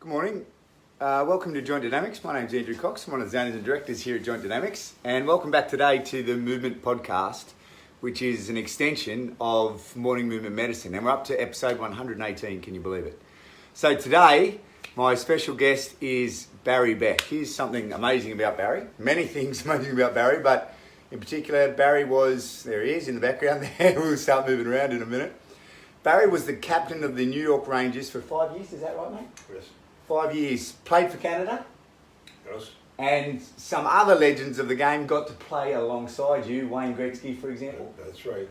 Good morning. Welcome to Joint Dynamics. My name's Andrew Cox. I'm one of the owners and directors here at Joint Dynamics. And welcome back today to the Movement Podcast, which is an extension of Morning Movement Medicine. And we're up to episode 118, can you believe it? So today, my special guest is Barry Beck. Here's something amazing about Barry. Many things amazing about Barry, but in particular, Barry was, there he is in the background there. We'll start moving around in a minute. Barry was the captain of the New York Rangers for 5 years, is that right, mate? Yes. 5 years. Played for Canada. Yes. And some other legends of the game got to play alongside you, Wayne Gretzky, for example. That's right.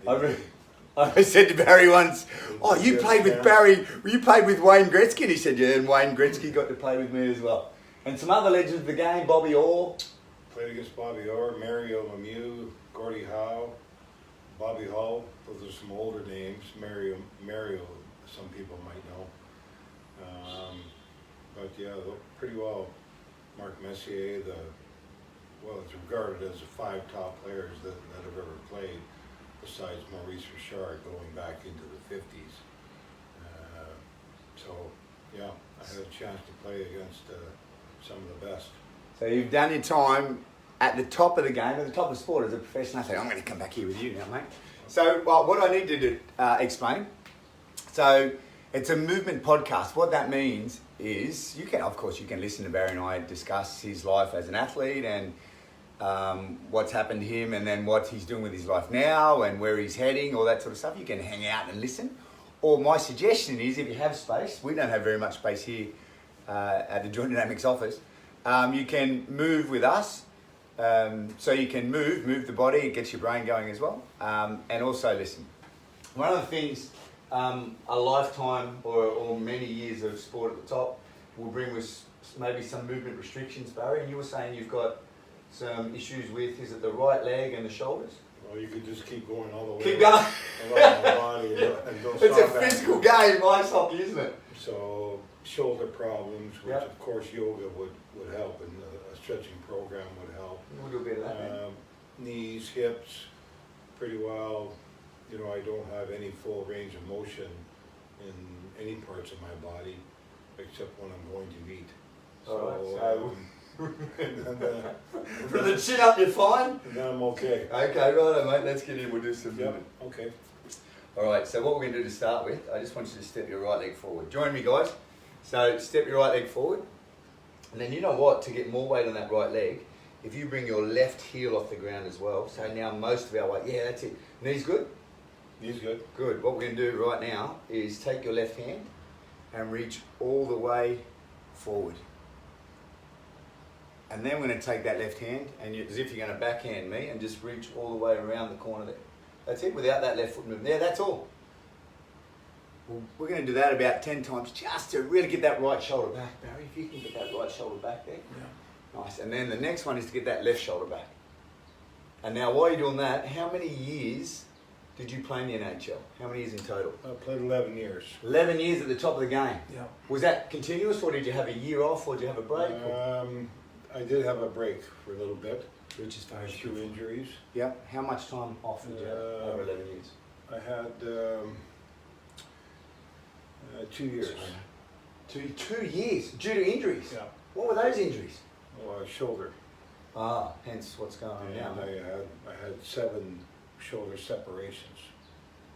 I said to Barry once, "Oh, you played with Barry, you played with Wayne Gretzky?" And he said, "Yeah, and Wayne Gretzky got to play with me as well." And some other legends of the game, Bobby Orr. Played against Bobby Orr, Mario Lemieux, Gordie Howe, Bobby Hull. Those are some older names. Mario, some people might know. But yeah, pretty well. Mark Messier, it's regarded as the 5 top players that have ever played, besides Maurice Richard going back into the 50s. So yeah, I had a chance to play against some of the best. So you've done your time at the top of the game, at the top of the sport as a professional athlete. I'm going to come back here with you now, mate. So what I need to explain, so it's a movement podcast. What that means is you can listen to Barry and I discuss his life as an athlete and what's happened to him and then what he's doing with his life now and where he's heading, all that sort of stuff. You can hang out and listen. Or my suggestion is, if you have space, we don't have very much space here at the Joint Dynamics office, you can move with us. So you can move the body, it gets your brain going as well, and also listen. One of the things a lifetime or many years of sport at the top will bring with maybe some movement restrictions, Barry, and you were saying you've got some issues with, is it the right leg and the shoulders? Well, you could just keep going all the way Keep going. around the body and don't It's stop a physical game, ice hockey, isn't it? So shoulder problems, which Yep. of course yoga would help, and a stretching program would help. We'll do a bit of that, man. Knees, hips, pretty well. You know, I don't have any full range of motion in any parts of my body except when I'm going to eat. From the chin up, you're fine? And then I'm okay. Okay, righto, mate. Let's get in. We'll do some movement. Okay. All right, so what we're going to do to start with, I just want you to step your right leg forward. Join me, guys. So step your right leg forward. And then you know what? To get more weight on that right leg, if you bring your left heel off the ground as well, so now most of our weight, yeah, that's it. Knees good? Knees good. Good. What we're going to do right now is take your left hand and reach all the way forward. And then we're going to take that left hand, and as if you're going to backhand me, and just reach all the way around the corner there. That's it, without that left foot movement. There, that's all. We're going to do that about 10 times just to really get that right shoulder back. Barry, if you can get that right shoulder back there. Yeah. Nice. And then the next one is to get that left shoulder back. And now while you're doing that, how many years did you play in the NHL? How many years in total? I played 11 years. 11 years at the top of the game. Yeah. Was that continuous, or did you have a year off, or did you have a break? I did have a break for a little bit. Which is very Few injuries. Yeah. How much time off did you have over 11 years? I had 2 years. 2 years due to injuries. Yeah. What were those injuries? Shoulder. Ah, hence what's going on now. And I had 7 shoulder separations.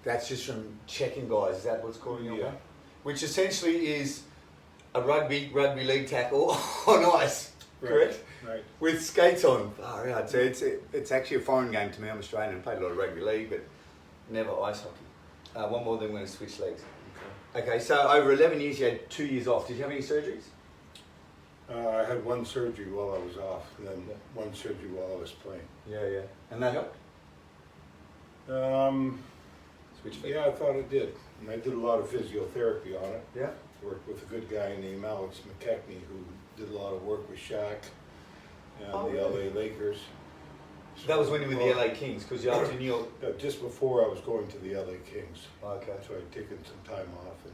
That's just from checking guys. Is that what's causing your Yeah. pain? Which essentially is a rugby league tackle on ice. Correct? Right. With skates on. Far out. So it's actually a foreign game to me. I'm Australian and played a lot of rugby league, but never ice hockey. One more, then we're going to switch legs. Okay, so over 11 years, you had 2 years off. Did you have any surgeries? I had 1 surgery while I was off, and then 1 surgery while I was playing. Yeah. And that helped? Switch feet. Yeah, I thought it did. And I did a lot of physiotherapy on it. Yeah. Worked with a good guy named Alex McKechnie, who did a lot of work with Shaq and the LA Lakers. So That was when you were with the LA Kings, because you're up to New York. Just before I was going to the LA Kings. Okay. So I'd taken some time off. And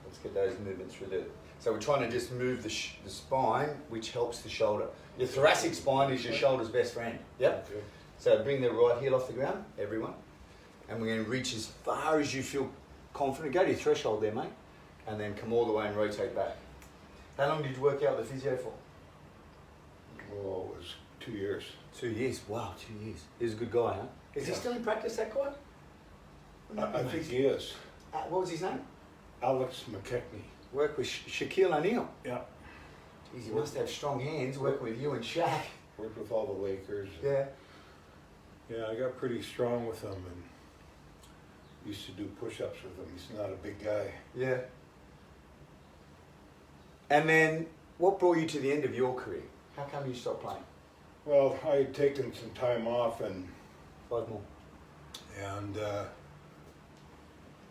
Let's get those movements through there. So we're trying to just move the spine, which helps the shoulder. Your thoracic spine is your shoulder's best friend. Yep. Okay. So bring the right heel off the ground, everyone. And we're going to reach as far as you feel confident. Go to your threshold there, mate. And then come all the way and rotate back. How long did you work out with the physio for? Well, it was 2 years. 2 years. Wow, 2 years. He's a good guy, huh? Is he still in practice, that guy? I think he is. What was his name? Alex McKechnie. Work with Shaquille O'Neal. Yeah. Jeez, he must have strong hands working with you and Shaq. Worked with all the Lakers. Yeah. Yeah, I got pretty strong with him and used to do push-ups with him. He's not a big guy. Yeah. And then, what brought you to the end of your career? How come you stopped playing? Well, I had taken some time off and 5 more.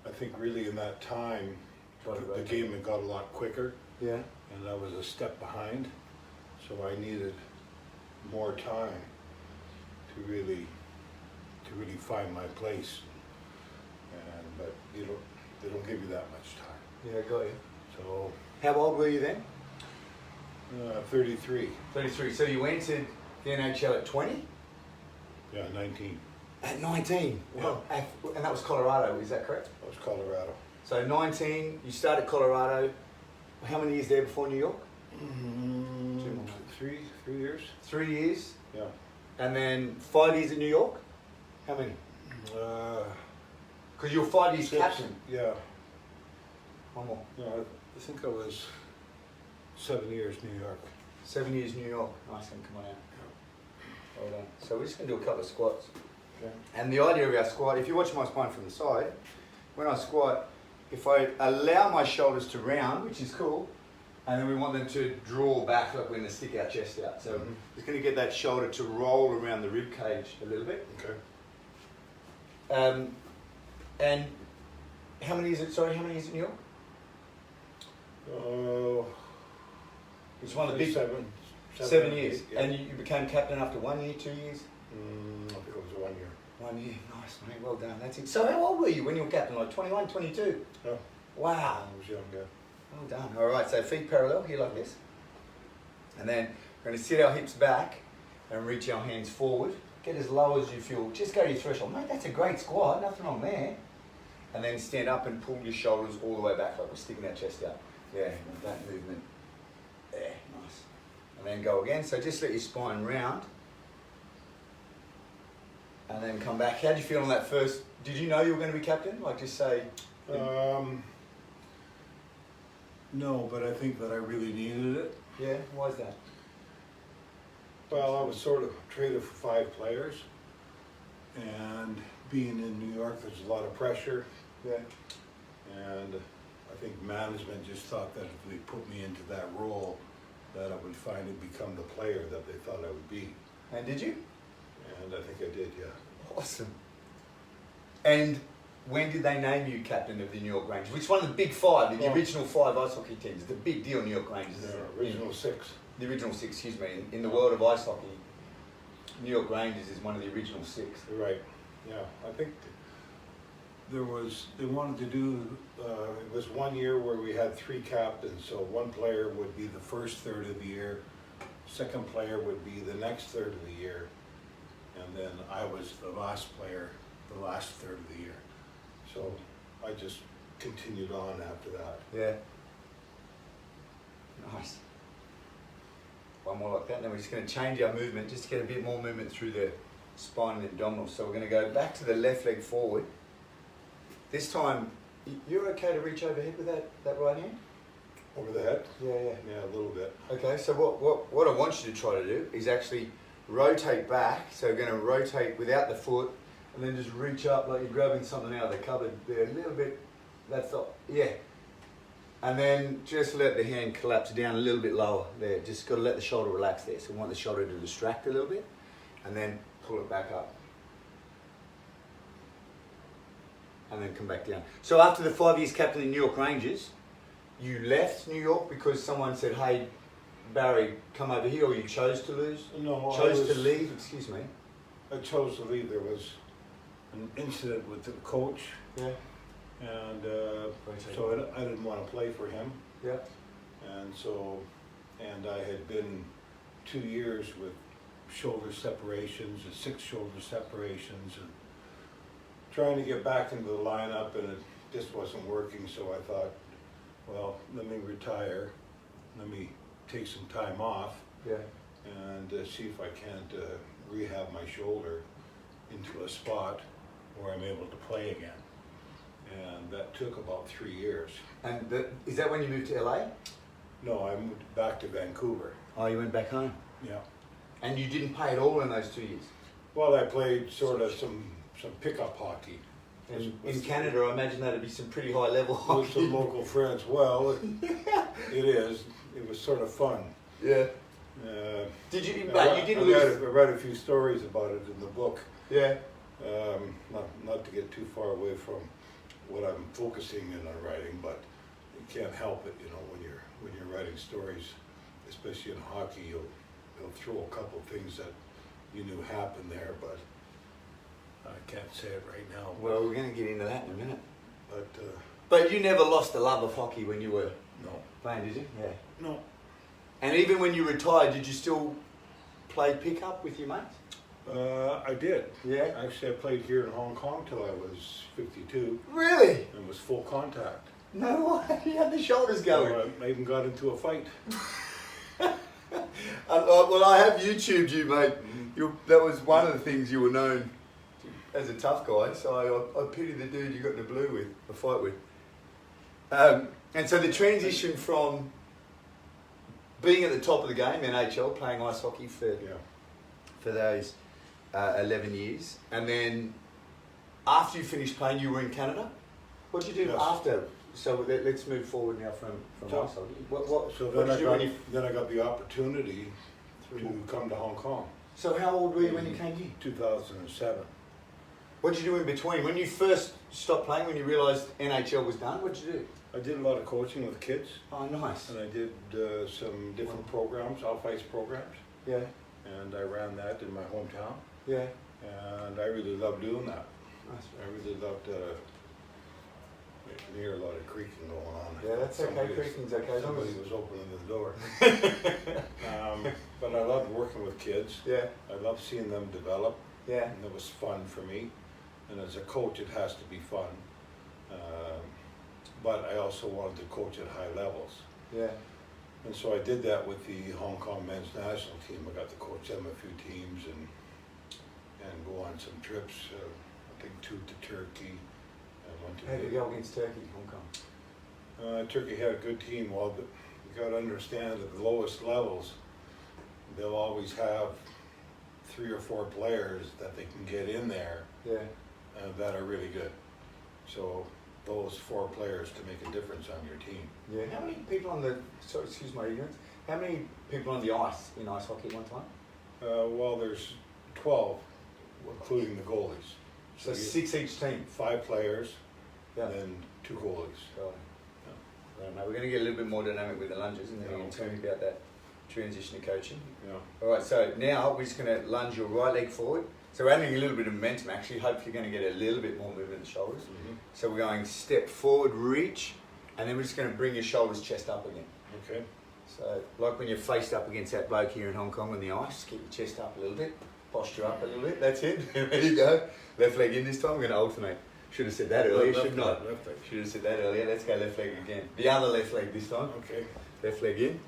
I think really in that time, the game had got a lot quicker. Yeah. And I was a step behind, so I needed more time to really find my place. But they don't give you that much time. Yeah, got you. So. How old were you then? 33. 33. So you entered the NHL at 20? Yeah, 19. At 19? Yeah. Wow. And that was Colorado, is that correct? That was Colorado. So 19, you started Colorado. How many years there before New York? 3 years. 3 years? Yeah. And then 5 years in New York? How many? Because you were 5 years 6. captain. Yeah. One more. No, I think I was 7 years New York. 7 years New York. Nice one, come on out. Well done. So we're just going to do a couple of squats. Okay. And the idea of our squat, if you watch my spine from the side, when I squat, if I allow my shoulders to round, which is cool, and then we want them to draw back like we're going to stick our chest out. So it's going to get that shoulder to roll around the rib cage a little bit. Okay. And how many is it? Sorry, how many is it in New York? It's one of the big 7 years. Yeah. And you became captain after 1 year, 2 years? I think it was 1 year. 1 year, nice mate, well done. That's it. So how old were you when you were captain? Like 21, 22? No. Wow. I was young, yeah. Well done. All right, so feet parallel here like this. And then we're going to sit our hips back and reach our hands forward. Get as low as you feel. Just go to your threshold. Mate, that's a great squat. Nothing wrong there. And then stand up and pull your shoulders all the way back like we're sticking our chest out. Yeah, that movement. There, nice. And then go again. So just let your spine round. And then come back. How did you feel on that first? Did you know you were going to be captain? Like just say... No, but I think that I really needed it. Yeah, why is that? Well, I was sort of traded for 5 players, and being in New York, there's a lot of pressure. Yeah. And I think management just thought that if they put me into that role, that I would finally become the player that they thought I would be. And did you? And I think I did, yeah. Awesome. And when did they name you captain of the New York Rangers? Which is one of the big 5, the original 5 ice hockey teams? The big deal, New York Rangers. The original 6. The original 6, excuse me. In the world of ice hockey, New York Rangers is one of the original 6. Right. Yeah, I think they wanted to do, it was 1 year where we had 3 captains, so one player would be the first third of the year, second player would be the next third of the year, and then I was the last player, the last third of the year. So I just continued on after that. Yeah. Nice. One more like that, and then we're just going to change our movement just to get a bit more movement through the spine and the abdominals. So we're going to go back to the left leg forward. This time, you're okay to reach overhead with that right hand? Over the head? Yeah. Yeah, a little bit. Okay, so what I want you to try to do is actually rotate back. So we're going to rotate without the foot, and then just reach up like you're grabbing something out of the cupboard there, a little bit. That's the, yeah. And then just let the hand collapse down a little bit lower there. Just got to let the shoulder relax there. So we want the shoulder to distract a little bit, and then pull it back up. And then come back down. So after the 5 years captain of the New York Rangers, you left New York because someone said, hey, Barry, come over here, or you chose to lose? No, Chose to leave, excuse me. I chose to leave. There was an incident with the coach. Yeah. And so I didn't want to play for him. Yeah. And I had been 2 years with shoulder separations and 6 shoulder separations and trying to get back into the lineup, and it just wasn't working. So I thought, well, let me retire let me take some time off Yeah. and see if I can't rehab my shoulder into a spot where I'm able to play again. And that took about 3 years. And is that when you moved to LA? No, I moved back to Vancouver. Oh, you went back home. Yeah. And you didn't play at all in those 2 years? Well, I played sort of some pickup hockey. And in Canada, I imagine that'd be some pretty high level With hockey. some local friends. Well, it is. It was sort of fun. Yeah. Did you? But you didn't lose. I read a few stories about it in the book. Yeah. Not to get too far away from what I'm focusing in on writing, but you can't help it. You know, when you're writing stories, especially in hockey, you'll throw a couple things that you knew happened there, but I can't say it right now. Well, we're going to get into that in a minute. But But you never lost the love of hockey when you were no, playing, did you? Yeah. no. And even when you retired, did you still play pickup with your mates? I did. Yeah. Actually, I played here in Hong Kong till I was 52, Really? and was full contact. No way. You had the shoulders going. So I even got into a fight. Well, I have YouTubed you, mate. That was one of the things you were known as a tough guy. So I pity the dude you got in the blue with, a fight with. And so the transition from being at the top of the game, NHL, playing ice hockey for those 11 years, and then after you finished playing, you were in Canada. What did you do Yes. after? So let's move forward now from So- ice hockey. What So did you do when you? then I got the opportunity to come to Hong Kong. So how old were you when you came here? 2007. What did you do in between? When you first stopped playing, when you realised NHL was done, what did you do? I did a lot of coaching with kids, Oh, nice. and I did some different programs, off-ice programs, Yeah, and I ran that in my hometown, yeah. and I really loved doing that. Nice. I really loved. You can hear a lot of creaking going on. Yeah, that's okay. Somebody was- Creaking's okay. As long Somebody as... was opening the door. But I loved working with kids. Yeah, I loved seeing them develop, yeah, and it was fun for me. And as a coach, it has to be fun. But I also wanted to coach at high levels. yeah. And so I did that with the Hong Kong men's national team. I got to coach them a few teams and go on some trips. I think 2 to Turkey. I went to How did you go against Turkey, Hong Kong? Turkey had a good team. Well, you got to understand at the lowest levels, they'll always have 3 or 4 players that they can get in there Yeah, that are really good. So those 4 players to make a difference on your team. yeah. How many people on the... Sorry, excuse my ignorance. How many people on the ice in ice hockey at one time? Well, there's 12, including the goalies. So you- 6 each team. 5 players, Yeah. and then 2 goalies. Right. Right, mate. We're going to get a little bit more dynamic with the lunges, and then you can tell me about that transition to coaching. Yeah. All right, so now we're just going to lunge your right leg forward. So we're adding a little bit of momentum, actually. Hopefully you're going to get a little bit more movement in the shoulders. Mm-hmm. So we're going step forward, reach, and then we're just going to bring your shoulders, chest up again. Okay. So like when you're faced up against that bloke here in Hong Kong on the ice, keep your chest up a little bit, posture up a little bit, that's it. There you go. Left leg in this time, we're going to alternate. Should have said that earlier, shouldn't I? Left leg. Should have said that earlier. Let's go left leg again. The other left leg this time. Okay. Left leg in.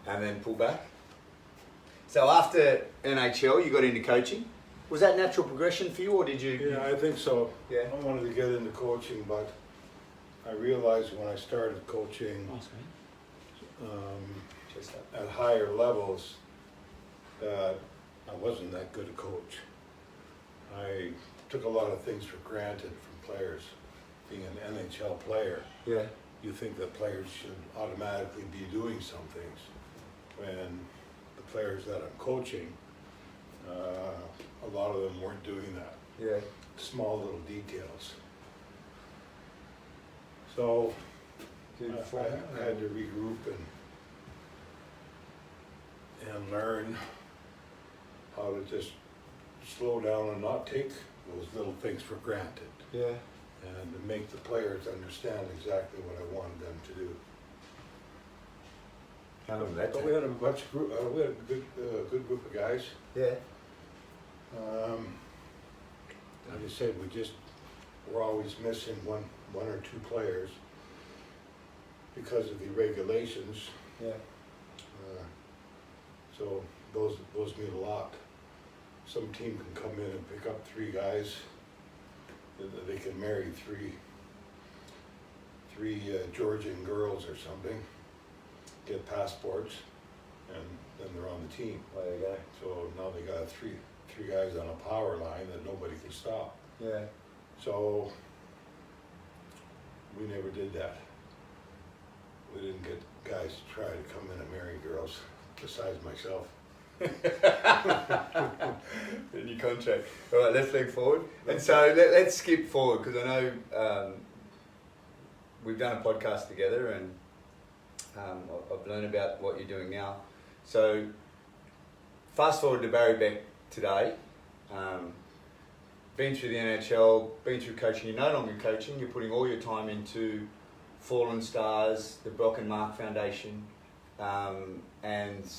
And then pull back. So after NHL, you got into coaching. Was that natural progression for you, or did you? Yeah, I think so. Yeah. I wanted to get into coaching, but I realized when I started coaching Nice, man. Chest up. at higher levels that I wasn't that good a coach. I took a lot of things for granted from players. Being an NHL player, Yeah. you think that players should automatically be doing some things. When the players that I'm coaching, a lot of them weren't doing that. Yeah. Small little details. So I had to regroup and learn how to just slow down and not take those little things for granted, Yeah. and to make the players understand exactly what I wanted them to do. How long did that But take? we had a bunch of we had a good group of guys. Yeah. Like I said, we're always missing one or two players because of the regulations. Yeah. So those mean a lot. Some team can come in and pick up 3 guys. They can marry three Georgian girls or something, get passports, and then they're on the team. There you go. So now they got three guys on a power line that nobody can stop. Yeah. So we never did that. We didn't get guys to try to come in and marry girls, besides myself. In your contract. All right, let's look forward. And so let's skip forward, because I know we've done a podcast together, and I've learned about what you're doing now. So fast forward to Barry Beck today. Been through the NHL, been through coaching. You're no longer coaching. You're putting all your time into FallinStars, the Beck and Mark Foundation, and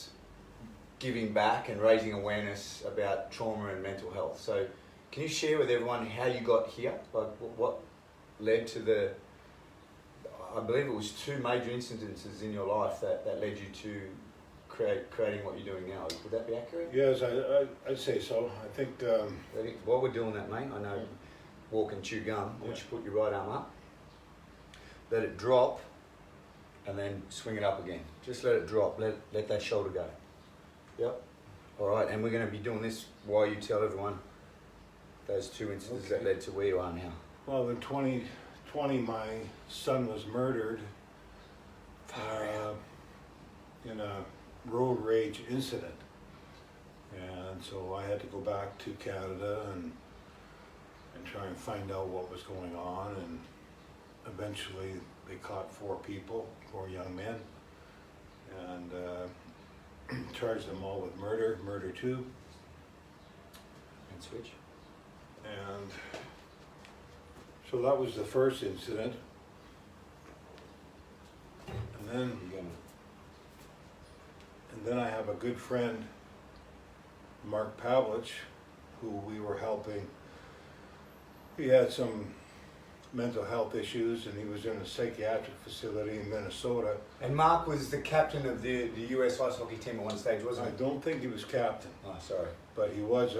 giving back and raising awareness about trauma and mental health. So can you share with everyone how you got here? Like what led to the, I believe it was 2 major incidences in your life that led you to creating what you're doing now. Would that be accurate? Yes, I'd say so. I think while we're doing that, mate, I know walk and chew gum. I want you to put your right arm up, let it drop, and then swing it up again. Just let it drop, let that shoulder go. Yep. All right, and we're going to be doing this while you tell everyone those 2 incidents that led to where you are now. well, in 2020, my son was murdered in a road rage incident, and so I had to go back to Canada and try and find out what was going on, and eventually they caught 4 young men, and charged them all with murder 2, And switch. and so that was the first incident. And then I have a good friend, Mark Pavlich, who we were helping. He had some mental health issues, and he was in a psychiatric facility in Minnesota. And Mark was the captain of the US ice hockey team at one stage, wasn't I he? don't think he was captain, Oh, sorry. but he was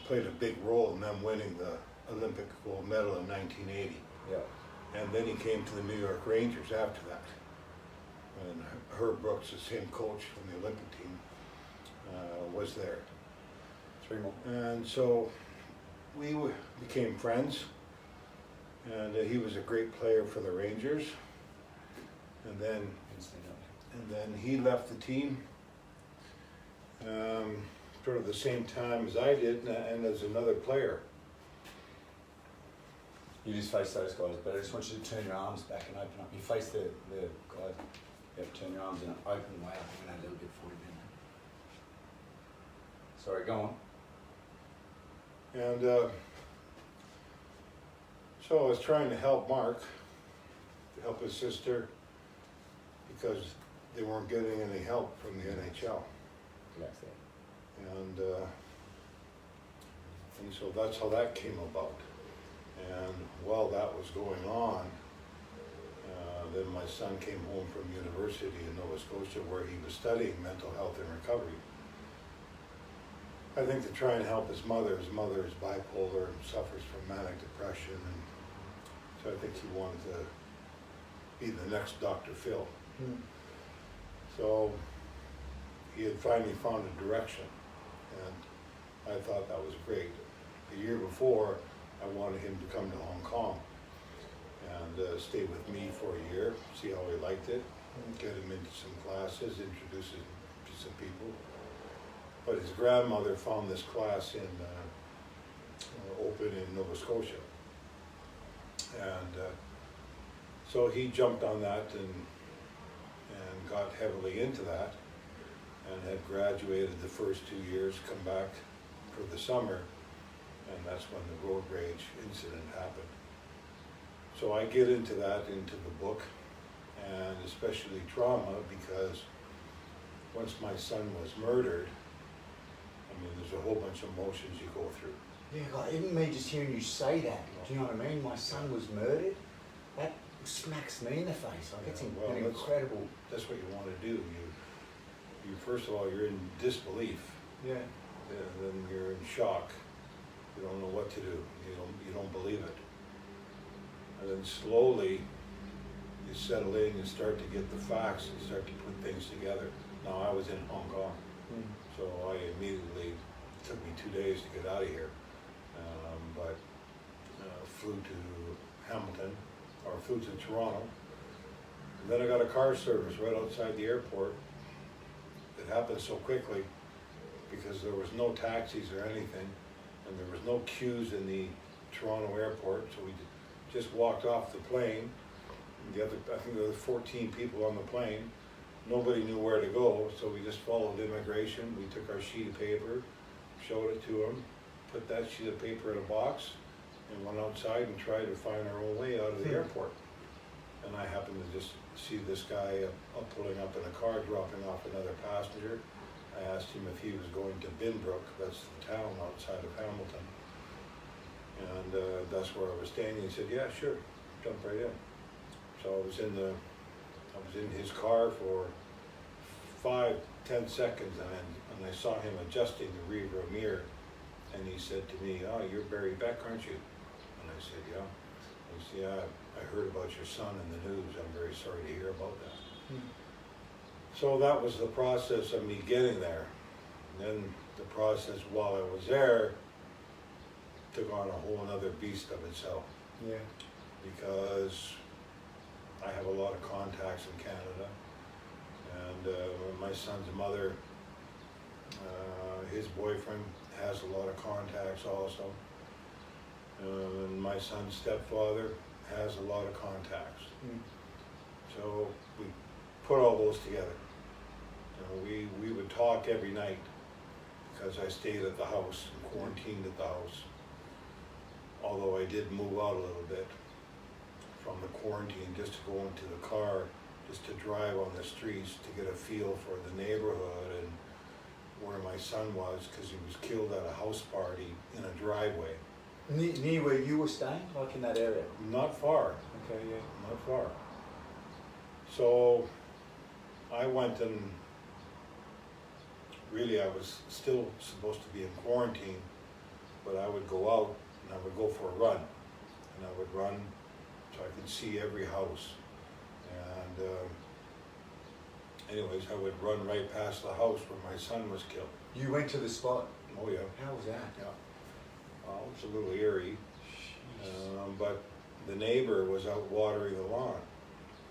played a big role in them winning the Olympic gold medal in 1980. Yeah. And then he came to the New York Rangers after that. And Herb Brooks, the same coach from the Olympic team, was there. 3 more. And so we became friends, and he was a great player for the Rangers. And then he left the team sort of the same time as I did, and as another player. You just face those guys, but I just want you to turn your arms back and open up. You face the guy. Yep, turn your arms in an open way. I think I know a little bit for you then. Sorry, go on. And so I was trying to help Mark, to help his sister, because they weren't getting any help from the NHL. Relax there. And so that's how that came about. And while that was going on, then my son came home from university in Nova Scotia, where he was studying mental health and recovery. I think to try and help his mother. His mother is bipolar and suffers from manic depression, and so I think he wanted to be the next Dr. Phil. So he had finally found a direction, and I thought that was great. The year before, I wanted him to come to Hong Kong and stay with me for a year, see how he liked it, get him into some classes, introduce him to some people. But his grandmother found this class open in Nova Scotia. And so he jumped on that and got heavily into that, and had graduated the first 2 years, come back for the summer, and that's when the road rage incident happened. So I get into the book, and especially trauma, because once my son was murdered, I mean, there's a whole bunch of emotions you go through. Yeah, like even me just hearing you say that, do you know what I mean? My son was murdered. smacks me in the face. Like, it's well, an incredible. That's what you want to do. You first of all, you're in disbelief. Yeah. And then you're in shock. You don't know what to do. You don't believe it. And then slowly you settle in, you start to get the facts, you start to put things together. Now I was in Hong Kong, so I immediately, it took me 2 days to get out of here, but flew to Hamilton, or flew to Toronto, and then I got a car service right outside the airport. It happened so quickly because there was no taxis or anything, and there was no queues in the Toronto airport, so we just walked off the plane. I think there were 14 people on the plane. Nobody knew where to go, so we just followed immigration. We took our sheet of paper, showed it to them, put that sheet of paper in a box, and went outside and tried to find our own way out of the airport. And I happened to just see this guy pulling up in a car, dropping off another passenger. I asked him if he was going to Binbrook, that's the town outside of Hamilton. And that's where I was staying. He said, yeah, sure, jump right in. So I was in his car for 5-10 seconds, and I saw him adjusting the rear mirror, and he said to me, oh, you're Barry Beck, aren't you? And I said, yeah. He said, yeah, I heard about your son in the news. I'm very sorry to hear about that. So that was the process of me getting there. And then the process while I was there took on a whole other beast of itself. Yeah. Because I have a lot of contacts in Canada, and my son's mother, his boyfriend has a lot of contacts also, and my son's stepfather has a lot of contacts. So we put all those together. We would talk every night because I stayed at the house and quarantined at the house, although I did move out a little bit from the quarantine, just to go into the car, just to drive on the streets to get a feel for the neighborhood and where my son was, because he was killed at a house party in a driveway. Near where you were staying, like in that area? Not far. Okay, yeah. Not far. So I went, and really I was still supposed to be in quarantine, but I would go out and I would go for a run, and I would run so I could see every house. And anyways, I would run right past the house where my son was killed. You went to the spot? Oh yeah. How was that? Yeah. Well, it was a little eerie, but the neighbor was out watering the lawn.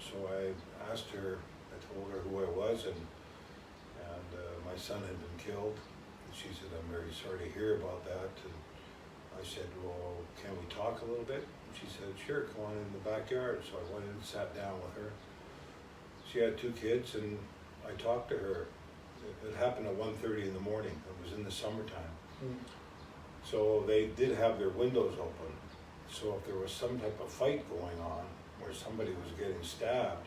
So I asked her, I told her who I was, and my son had been killed. And she said, I'm very sorry to hear about that. And I said, well, can we talk a little bit? And she said, sure, come on in the backyard. So I went in and sat down with her. She had 2 kids, and I talked to her. It happened at 1:30 in the morning. It was in the summertime. So they did have their windows open. So if there was some type of fight going on where somebody was getting stabbed,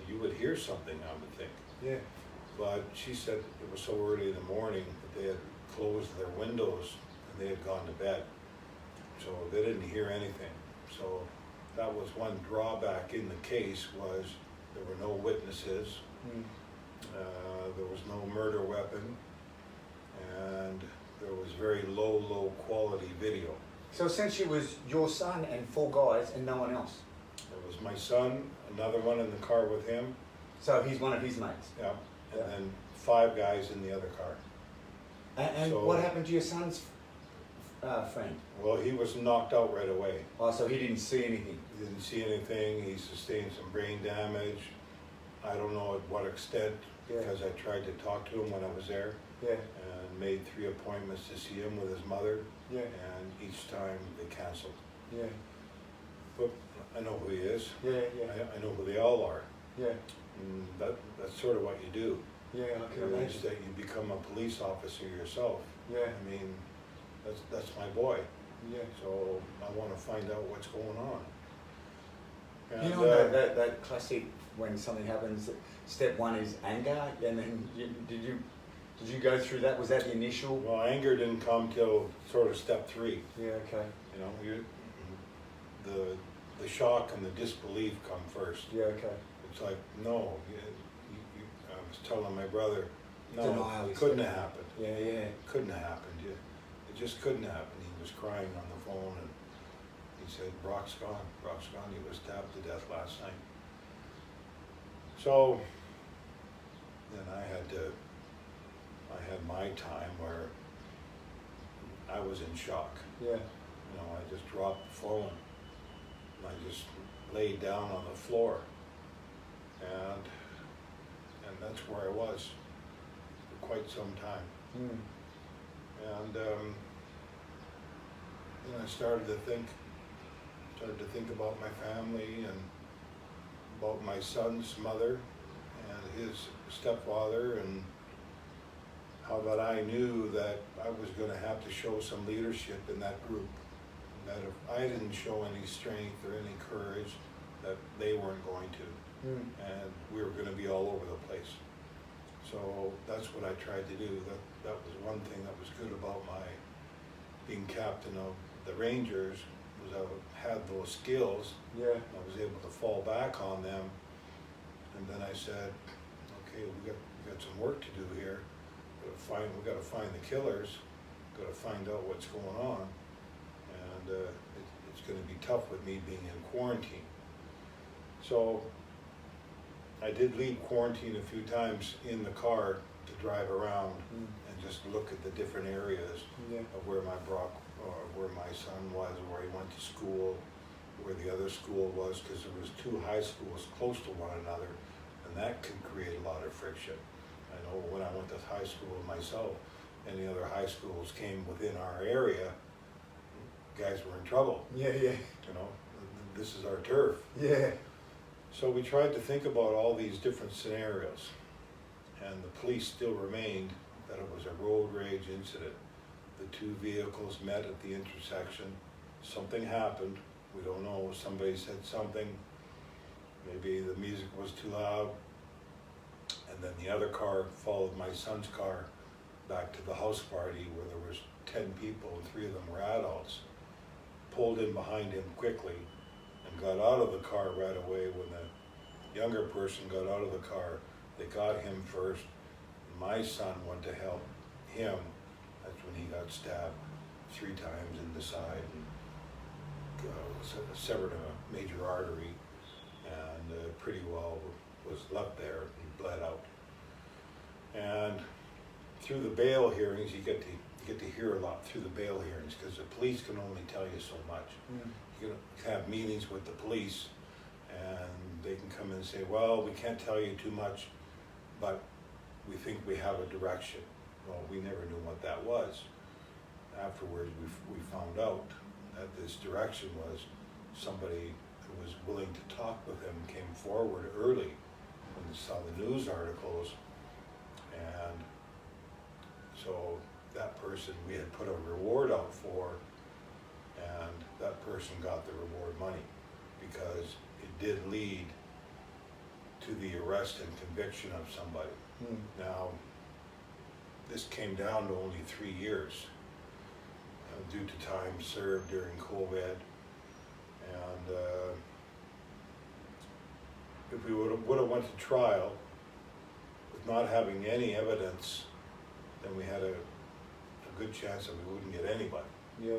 you would hear something, I would think. Yeah. But she said it was so early in the morning that they had closed their windows and they had gone to bed. So they didn't hear anything. So that was one drawback in the case, was there were no witnesses, there was no murder weapon, and there was very low quality video. So essentially it was your son and 4 guys and no one else? It was my son, another one in the car with him. So he's one of his mates? Yeah, and then 5 guys in the other car. And So, what happened to your son's friend? well, he was knocked out right away. Oh, so he didn't see anything? He didn't see anything. He sustained some brain damage. I don't know at what extent, because I tried to talk to him when I was there. Yeah. And made 3 appointments to see him with his mother. Yeah. And each time they canceled. Yeah. But I know who he is. Yeah, yeah. I know who they all are. Yeah. And that's sort of what you do. Yeah, I can Is imagine. that you become a police officer yourself. Yeah. I mean, that's my boy. Yeah. So I want to find out what's going on. And, You know that classic, when something happens, step 1 is anger, and then did you go through that? Was that the initial? well, anger didn't come till sort of step 3. Yeah, okay. You know, the shock and the disbelief come first. Yeah, okay. It's like, no, I was telling my brother, no, Denial, it couldn't have happened. Yeah. It couldn't have happened. It just couldn't happen. He was crying on the phone, and he said, Brock's gone. Brock's gone. He was stabbed to death last night. So then I had my time where I was in shock. Yeah. You know, I just dropped the phone, and I just laid down on the floor, and that's where I was for quite some time. And then I started to think about my family and about my son's mother and his stepfather, and how that I knew that I was going to have to show some leadership in that group. That if I didn't show any strength or any courage, that they weren't going to. And we were going to be all over the place. So that's what I tried to do. That was one thing that was good about my being captain of the Rangers, was I had those skills. Yeah. I was able to fall back on them. And then I said, okay, we got some work to do here. We got to find the killers. Got to find out what's going on. And it's going to be tough with me being in quarantine. So I did leave quarantine a few times in the car to drive around and just look at the different areas of where where my son was, where he went to school, where the other school was, because there was two high schools close to one another, and that could create a lot of friction. I know when I went to high school myself, any other high schools came within our area, guys were in trouble. Yeah. You know, this is our turf. Yeah. So we tried to think about all these different scenarios, and the police still remained that it was a road rage incident. The two vehicles met at the intersection. Something happened. We don't know. Somebody said something. Maybe the music was too loud. And then the other car followed my son's car back to the house party where there was 10 people and 3 of them were adults. Pulled in behind him quickly and got out of the car right away. When the younger person got out of the car, they got him first. My son went to help him. That's when he got stabbed 3 times in the side and severed a major artery, and pretty well was left there and bled out. And through the bail hearings, you get to hear a lot through the bail hearings, because the police can only tell you so much. You can have meetings with the police, and they can come in and say, well, we can't tell you too much, but we think we have a direction. Well, we never knew what that was. Afterwards, we found out that this direction was somebody who was willing to talk with him came forward early when they saw the news articles, and so that person we had put a reward out for, and that person got the reward money, because it did lead to the arrest and conviction of somebody. Now, this came down to only 3 years due to time served during COVID, and if we would have went to trial with not having any evidence, then we had a good chance that we wouldn't get anybody. Yeah.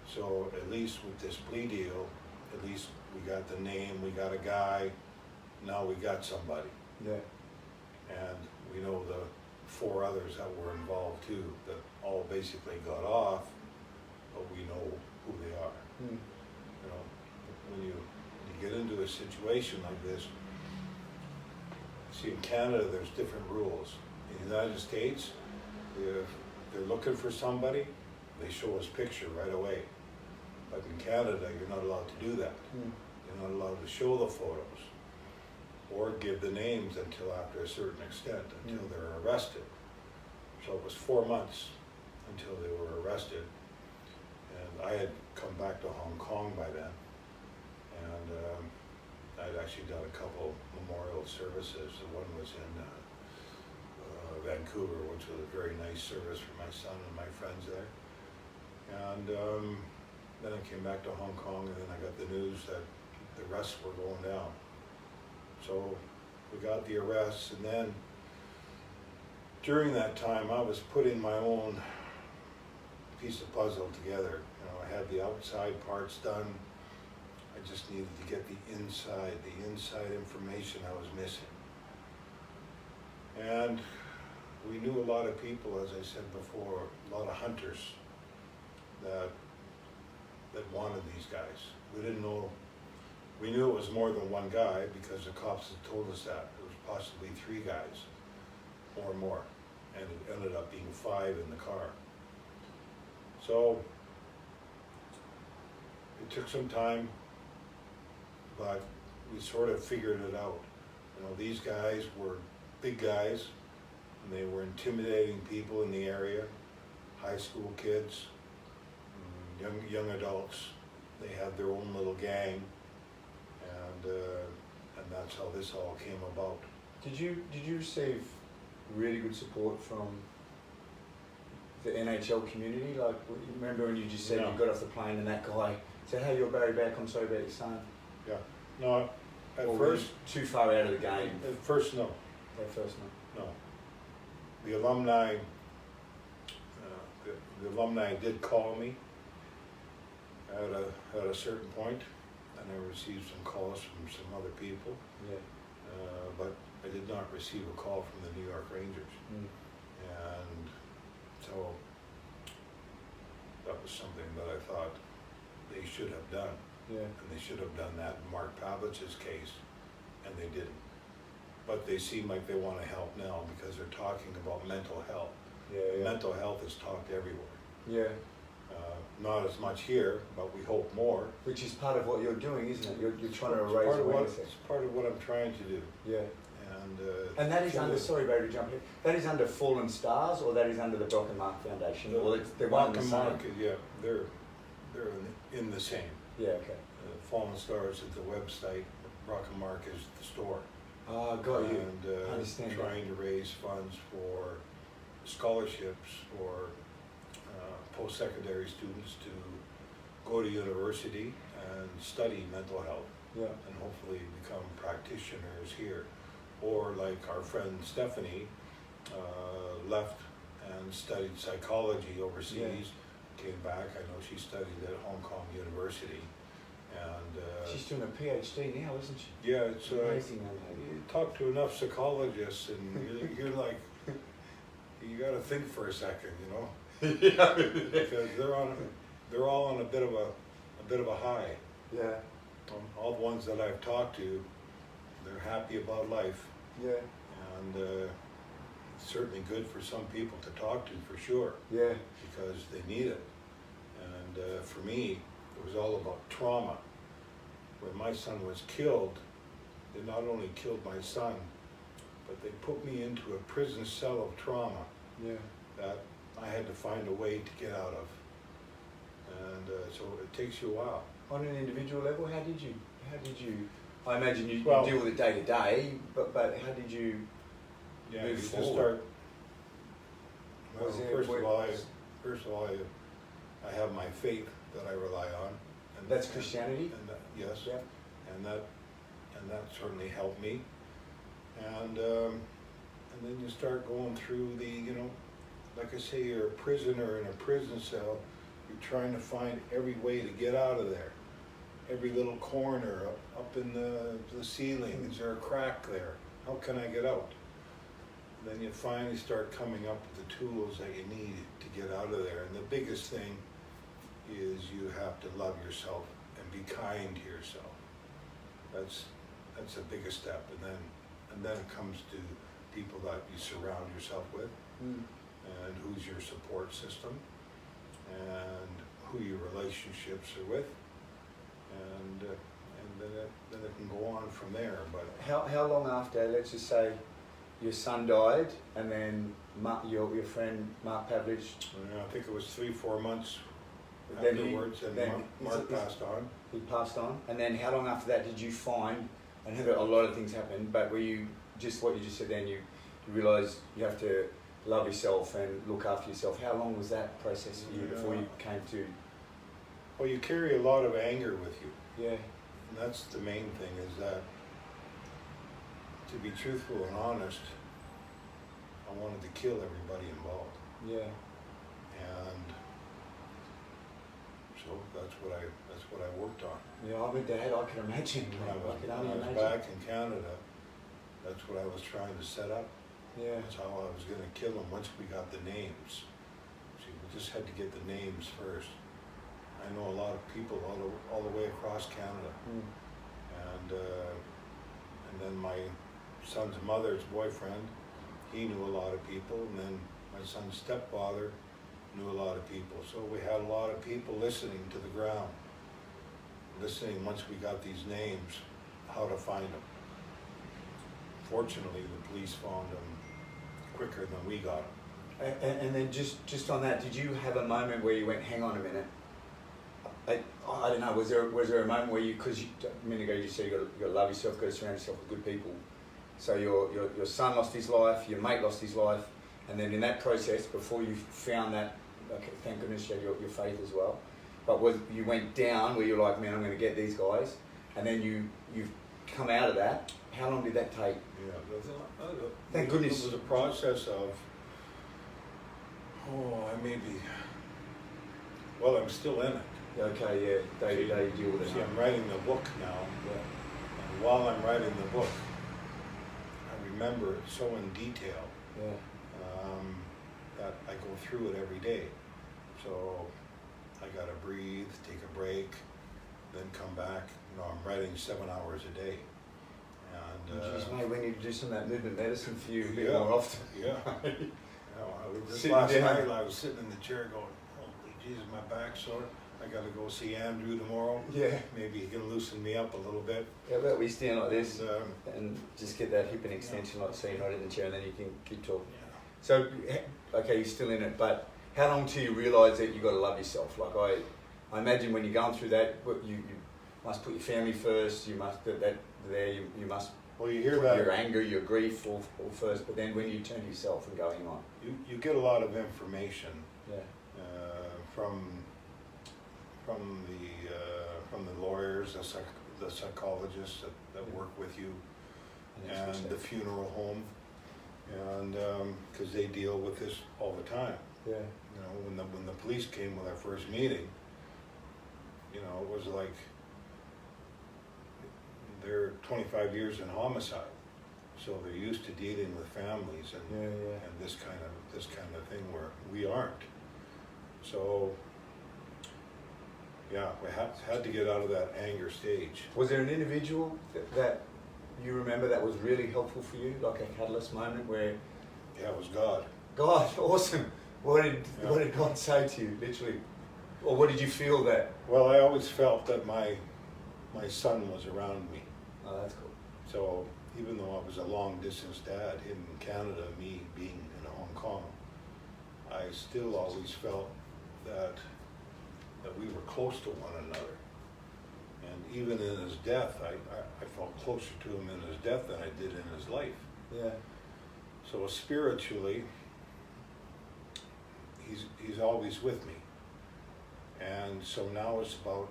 So at least with this plea deal, at least we got the name, we got a guy, now we got somebody. Yeah. And we know the 4 others that were involved too, that all basically got off, but we know who they are. You know, when you get into a situation like this, see, in Canada there's different rules. In the United States, if they're looking for somebody, they show us picture right away. But in Canada, you're not allowed to do that. You're not allowed to show the photos or give the names until after a certain extent, until they're arrested. So it was 4 months until they were arrested. And I had come back to Hong Kong by then. And I'd actually done a couple memorial services. One was in Vancouver, which was a very nice service for my son and my friends there. And then I came back to Hong Kong, and then I got the news that the arrests were going down. So we got the arrests, and then during that time I was putting my own piece of puzzle together. You know, I had the outside parts done. I just needed to get the inside information I was missing. And we knew a lot of people, as I said before, a lot of hunters that wanted these guys. We didn't know, we knew it was more than one guy because the cops had told us that. It was possibly 3 guys or more, and it ended up being 5 in the car. So it took some time, but we sort of figured it out. You know, these guys were big guys, and they were intimidating people in the area, high school kids, young adults. They had their own little gang, and that's how this all came about. Did you receive really good support from the NHL community? Like, remember when you just said No. you got off the plane and that guy said, "Hey, you're Barry Beck, I'm sorry about your son." Yeah. No, at Or first, too far out of the game. At first, no. At first, no. No. The alumni, the alumni did call me at a certain point, and I received some calls from some other people, Yeah. but I did not receive a call from the New York Rangers. Mm. And so that was something that I thought they should have done. Yeah. And they should have done that in Mark Pavlich's case, and they didn't. But they seem like they want to help now because they're talking about mental health. Yeah. Mental health is talked everywhere. Yeah. Not as much here, but we hope more. Which is part of what you're doing, isn't it? You're trying to It's raise part of awareness. it's part of what I'm trying to do. Yeah. And that is under, sorry Barry to jump in, that is under FallinStars, or that is under the Beck and Mark Foundation? Or they're one and the same? Mark, yeah, they're in the same. Yeah, okay. FallinStars is the website, Rock and Mark is the store. Ah, got you. And Understand trying to raise funds for scholarships for post-secondary students to go to university and study mental health. Yeah. And hopefully become practitioners here. Or like our friend Stephanie left and studied psychology overseas, came back. I know she studied at Hong Kong University. And she's doing a PhD now, isn't she? yeah, it's amazing. you talk to enough psychologists and you're like, you got to think for a second, you know. Yeah. Because they're all on a bit of a high. Yeah. All the ones that I've talked to, they're happy about life. Yeah. And it's certainly good for some people to talk to, for sure. Yeah. Because they need it. And for me, it was all about trauma. When my son was killed, they not only killed my son, but they put me into a prison cell of trauma. Yeah. That I had to find a way to get out of. And so it takes you a while. On an individual level, how did you, I imagine you Well, deal with it day to day, but how did you Yeah, move you just forward? start. Well, Was there- first of all, I have my faith that I rely on. And That's Christianity? And that, yes. Yeah. And that certainly helped me. And then you start going through the, you know, like I say, you're a prisoner in a prison cell. You're trying to find every way to get out of there. Every little corner, up in the ceiling. Is there a crack there? How can I get out? And then you finally start coming up with the tools that you need to get out of there. And the biggest thing is you have to love yourself and be kind to yourself. That's the biggest step. And then it comes to people that you surround yourself with, and who's your support system, and who your relationships are with, and then it can go on from there. But How long after, let's just say, your son died, and then your friend Mark Pavlich, I think it was 3-4 months Then he- afterwards, and then- Mark passed on. he passed on, and then how long after that did you find, I know that a lot of things happened, but were you, just what you just said then, you realised you have to love yourself and look after yourself. How long was that process for you before you came to? Well, you carry a lot of anger with you. Yeah. that's the main thing, is that to be truthful and honest, I wanted to kill everybody involved. Yeah. And so that's what I worked on. Yeah, I'm a dad, I can imagine. When I was back in Canada, that's what I was trying to set up. Yeah. That's how I was going to kill them once we got the names. See, we just had to get the names first. I know a lot of people all the way across Canada. And then my son's mother's boyfriend, he knew a lot of people, and then my son's stepfather knew a lot of people. So we had a lot of people listening to the ground, listening once we got these names, how to find them. Fortunately, the police found them quicker than we got them. And then just on that, did you have a moment where you went, hang on a minute? I don't know, was there a moment where you, because a minute ago you said you got to love yourself, got to surround yourself with good people. So your son lost his life, your mate lost his life, and then in that process, before you found that, okay, thank goodness you had your faith as well, but you went down where you're like, man, I'm going to get these guys, and then you've come out of that. How long did that take? Yeah, thank goodness. It was a process of, I'm still in it. Okay, yeah, day to day you deal with it. See, I'm writing the book now, and while I'm writing the book, I remember it so in detail that I go through it every day. So I gotta breathe, take a break, then come back. I'm writing 7 hours a day. And geez, mate, we need to do some of that movement medicine for you a bit more often. Yeah. Just Sitting last down. night I was sitting in the chair going, holy Jesus, my back's sore. I got to go see Andrew tomorrow. Yeah. Maybe he can loosen me up a little bit. How about we stand like this and just get that hip and extension like so you're not in the chair and then you can keep talking. Yeah. So, okay, you're still in it, but how long till you realise that you've got to love yourself? Like I imagine when you're going through that, you must put your family first, you must, you must Well, you hear put that. your anger, your grief all first, but then when you turn to yourself and going on. You get a lot of information from the lawyers, the psychologists that work with you, and the funeral home, and because they deal with this all the time. Yeah. When the police came with our first meeting, it was like they're 25 years in homicide, so they're used to dealing with families and this kind of thing where we aren't. So yeah, we had to get out of that anger stage. Was there an individual that you remember that was really helpful for you, like a catalyst moment where? Yeah, it was God. God, awesome. What did God say to you, literally? Or what did you feel that? Well, I always felt that my son was around me. Oh, that's cool. So even though I was a long distance dad, him in Canada, me being in Hong Kong, I still always felt that we were close to one another. And even in his death, I felt closer to him in his death than I did in his life. Yeah. So spiritually, he's always with me. And so now it's about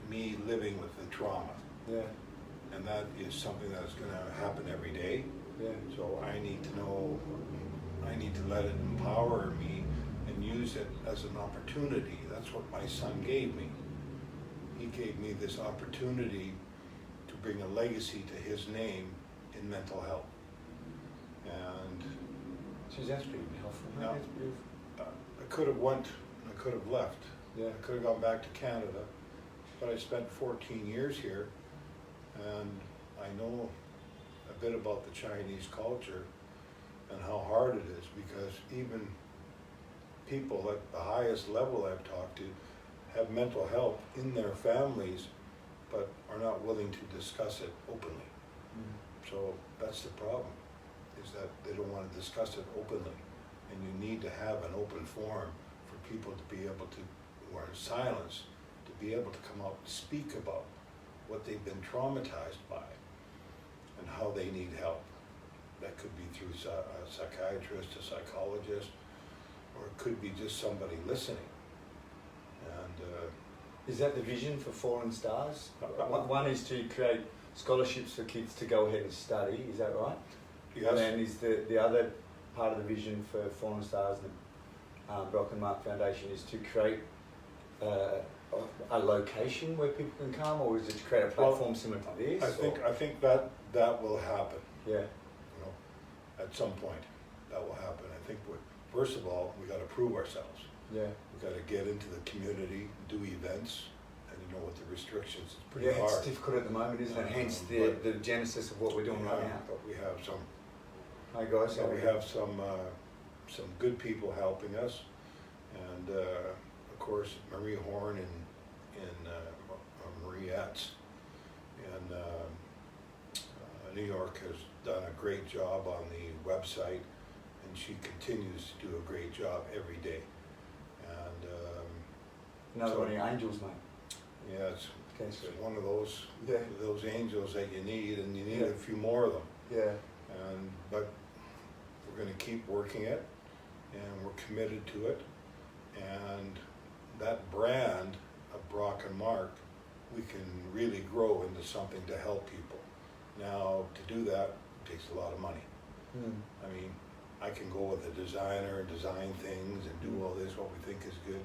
me living with the trauma. Yeah. And that is something that's going to happen every day. Yeah. So I need to know, I need to let it empower me and use it as an opportunity. That's what my son gave me. He gave me this opportunity to bring a legacy to his name in mental health. And Geez, that's pretty helpful. Yeah. That's beautiful. I could have went, I could have left. Yeah. I could have gone back to Canada, but I spent 14 years here, and I know a bit about the Chinese culture and how hard it is, because even people at the highest level I've talked to have mental health in their families, but are not willing to discuss it openly. So that's the problem, is that they don't want to discuss it openly. And you need to have an open forum for people to be able to, who are in silence, to be able to come out and speak about what they've been traumatized by and how they need help. That could be through a psychiatrist, a psychologist, or it could be just somebody listening. And Is that the vision for FallinStars? One is to create scholarships for kids to go ahead and study, is that right? Yes. And then is the other part of the vision for FallinStars and the Brock and Mark Foundation is to create a location where people can come, or is it to create a platform similar to this? I think that will happen. Yeah. You know, at some point that will happen. I think first of all we got to prove ourselves. Yeah. We got to get into the community, do events, and you know with the restrictions, it's pretty Yeah, hard. it's difficult at the moment, isn't it? Hence the genesis of what we're doing right now. But we have some. Hi guys. So we have some good people helping us, and of course Marie Horn and Marie Etz in New York has done a great job on the website, and she continues to do a great job every day. And another one of your angels, mate. yeah, it's one of those angels that you need, and you need a few more of them. Yeah. But we're going to keep working it, and we're committed to it. And that brand of Brock and Mark, we can really grow into something to help people. Now, to do that takes a lot of money. I mean, I can go with a designer and design things and do all this, what we think is good.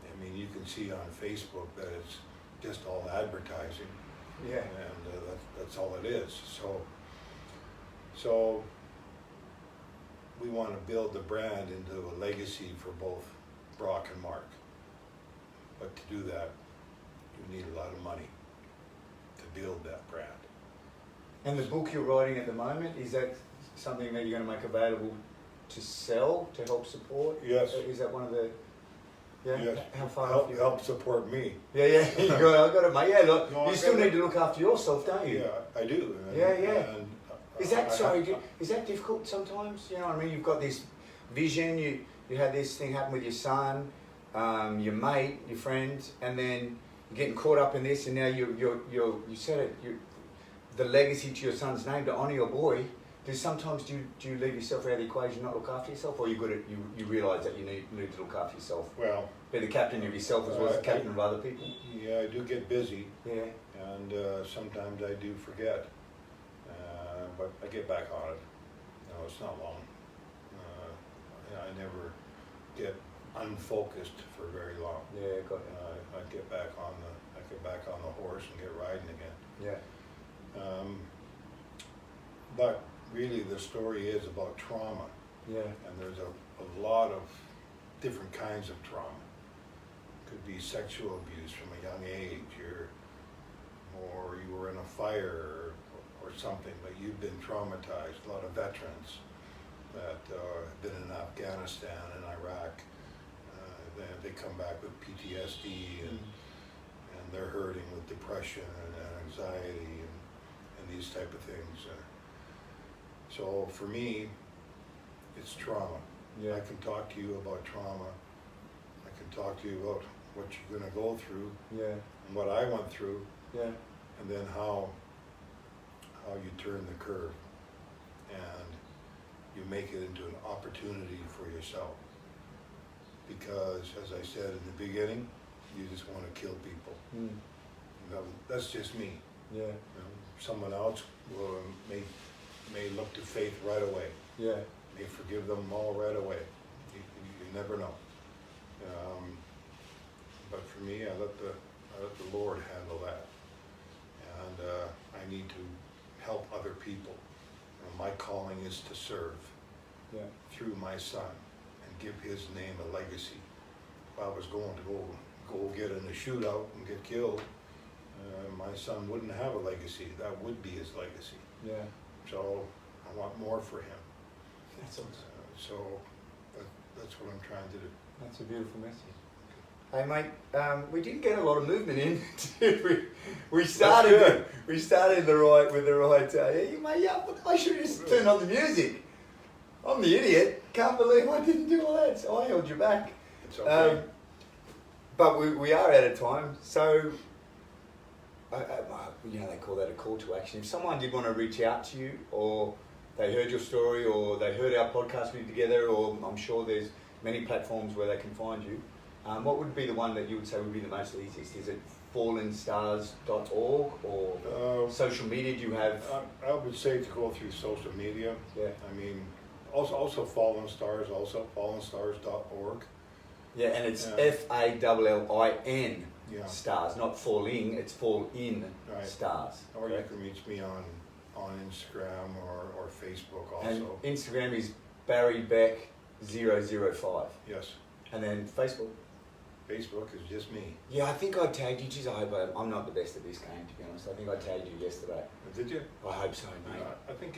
I mean, you can see on Facebook that it's just all advertising. Yeah. And that's all it is. So we want to build the brand into a legacy for both Brock and Mark. But to do that, you need a lot of money to build that brand. And the book you're writing at the moment, is that something that you're going to make available to sell, to help support? Yes. Is that one of the... Yeah? Yes. How far help support me. Yeah, I got it, mate. Yeah, look, No, you still need to look after yourself, don't you? Yeah, I do. And Is that difficult sometimes? You know what I mean? You've got this vision, you had this thing happen with your son, your mate, your friend, and then you're getting caught up in this, and now you said it, the legacy to your son's name to honour your boy. Sometimes do you leave yourself out of the equation, not look after yourself, or you realise that you need to look after yourself? Well, be the captain of yourself as well as the captain of other people. Yeah, I do get busy. Yeah. And sometimes I do forget, but I get back on it. No, it's not long. I never get unfocused for very long. Yeah, got it. I get back on the horse and get riding again. Yeah. But really, the story is about trauma. Yeah. And there's a lot of different kinds of trauma. Could be sexual abuse from a young age, or you were in a fire or something, but you've been traumatized. A lot of veterans that have been in Afghanistan and Iraq, they come back with PTSD and they're hurting with depression and anxiety and these type of things. So for me, it's trauma. Yeah. I can talk to you about trauma. I can talk to you about what you're going to go through. Yeah. And what I went through. Yeah. And then how you turn the curve and you make it into an opportunity for yourself. Because as I said in the beginning, you just want to kill people. That's just me. Yeah. You know, someone else may look to faith right away. Yeah. May forgive them all right away. You never know. But for me, I let the Lord handle that, and I need to help other people. My calling is to serve through my son and give his name a legacy. If I was going to go get in a shootout and get killed, my son wouldn't have a legacy. That would be his legacy. Yeah. So I want more for him. That's awesome. So that's what I'm trying to do. That's a beautiful message. Hey mate, we didn't get a lot of movement in, did we? We started with the right. I should have just turned on the music. I'm the idiot. Can't believe I didn't do all that. So I held you back. It's okay. But we are out of time. So, they call that a call to action. If someone did want to reach out to you, or they heard your story, or they heard our podcast we did together, or I'm sure there's many platforms where they can find you. What would be the one that you would say would be the most easiest? Is it FallinStars.org or social media? Do you have? I would say to go through social media. Yeah. I mean, also FallinStars, also FallinStars.org. Yeah, and it's FALLIN Yeah. stars, not falling. It's fall in Right. stars. Or correct? you can reach me on Instagram or Facebook also. And Instagram is Barry Beck 005. Yes. And then Facebook. Facebook is just me. Yeah, I think I tagged you. Geez, I hope I'm not the best at this game, to be honest. I think I tagged you yesterday. Did you? I hope so, mate. I think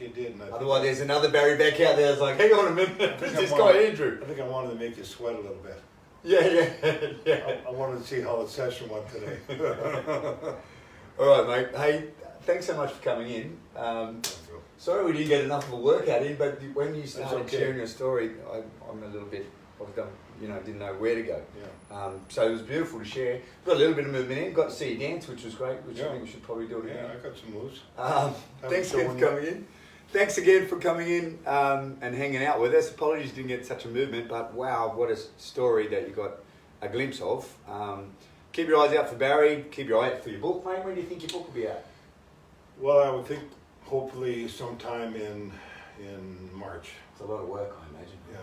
you did. And Otherwise, there's another Barry Beck out there that's like, hang on a minute, who's this guy Andrew? I think I wanted to make you sweat a little bit. Yeah. I wanted to see how the session went today. All right, mate. Hey, thanks so much for coming in. Sorry we didn't get enough of a workout in, but when you started sharing your story, I'm a little bit, didn't know where to go. Yeah. So it was beautiful to share. Got a little bit of movement in. Got to see you dance, which was great. Which I think we should probably do it again. Yeah, I got some moves. Thanks again for coming in. Thanks again for coming in and hanging out with us. Apologies didn't get such a movement, but wow, what a story that you got a glimpse of. Keep your eyes out for Barry. Keep your eye out for your book, mate. When do you think your book will be out? Well, I would think hopefully sometime in March. It's a lot of work, I imagine. Yeah,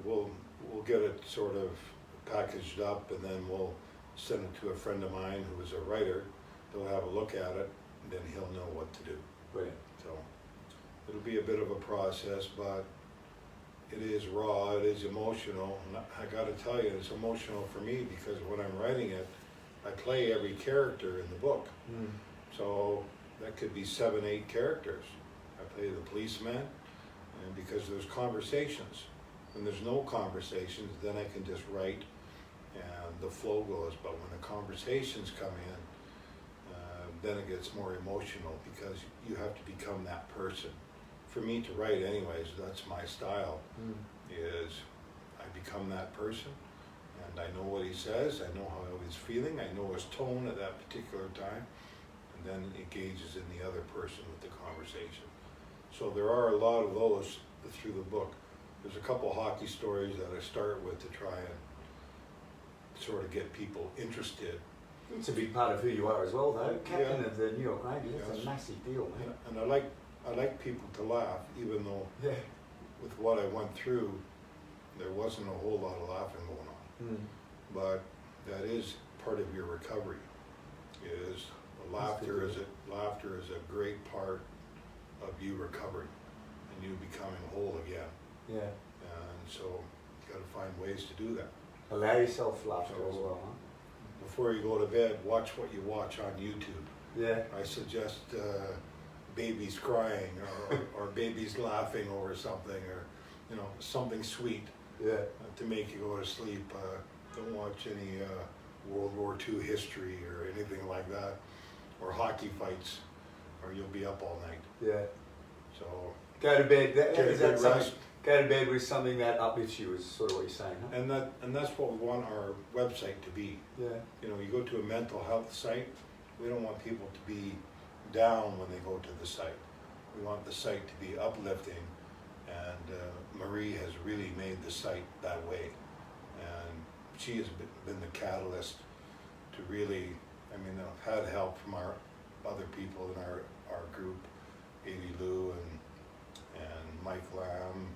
we'll get it sort of packaged up, and then we'll send it to a friend of mine who is a writer. He'll have a look at it, and then he'll know what to do. Brilliant. So it'll be a bit of a process, but it is raw, it is emotional, and I got to tell you, it's emotional for me because when I'm writing it, I play every character in the book. So that could be 7, 8 characters. I play the policeman, and because there's conversations. When there's no conversations, then I can just write and the flow goes. But when the conversations come in, then it gets more emotional because you have to become that person. For me to write anyways, that's my style, is I become that person and I know what he says, I know how he's feeling, I know his tone at that particular time, and then it engages in the other person with the conversation. So there are a lot of those through the book. There's a couple hockey stories that I start with to try and sort of get people interested. It's a big part of who you are as well, though. Captain of the New York Rangers, it's a massive deal, man. And I like people to laugh, even though with what I went through, there wasn't a whole lot of laughing going on. But that is part of your recovery. Is laughter is a great part of you recovering and you becoming whole again. Yeah. And so you got to find ways to do that. Allow yourself laughter as well, huh? Before you go to bed, watch what you watch on YouTube. Yeah. I suggest babies crying or babies laughing over something, or something sweet. Yeah. To make you go to sleep. Don't watch any World War II history or anything like that, or hockey fights, or you'll be up all night. Yeah. So go to bed. Rest. Go to bed with something that uplifts you is sort of what you're saying, huh? And that's what we want our website to be. Yeah. You go to a mental health site, we don't want people to be down when they go to the site. We want the site to be uplifting, and Marie has really made the site that way. And she has been the catalyst to really, I've had help from our other people in our group, Amy Lou and Mike Lamb,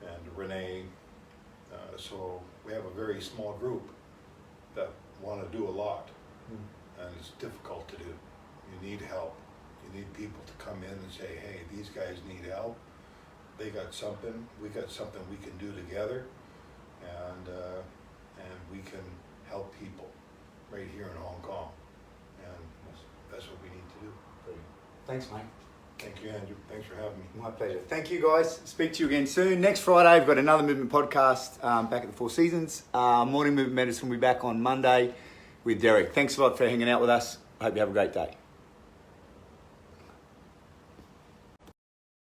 and Renee. So we have a very small group that want to do a lot, and it's difficult to do. You need help. You need people to come in and say, hey, these guys need help. They got something, we got something we can do together, and we can help people right here in Hong Kong. And that's what we need to do. Thanks, mate. Thank you, Andrew. Thanks for having me. My pleasure. Thank you, guys. Speak to you again soon. Next Friday, we've got another Movement podcast back at the Four Seasons. Morning Movement Medicine will be back on Monday with Derek. Thanks a lot for hanging out with us. I hope you have a great day.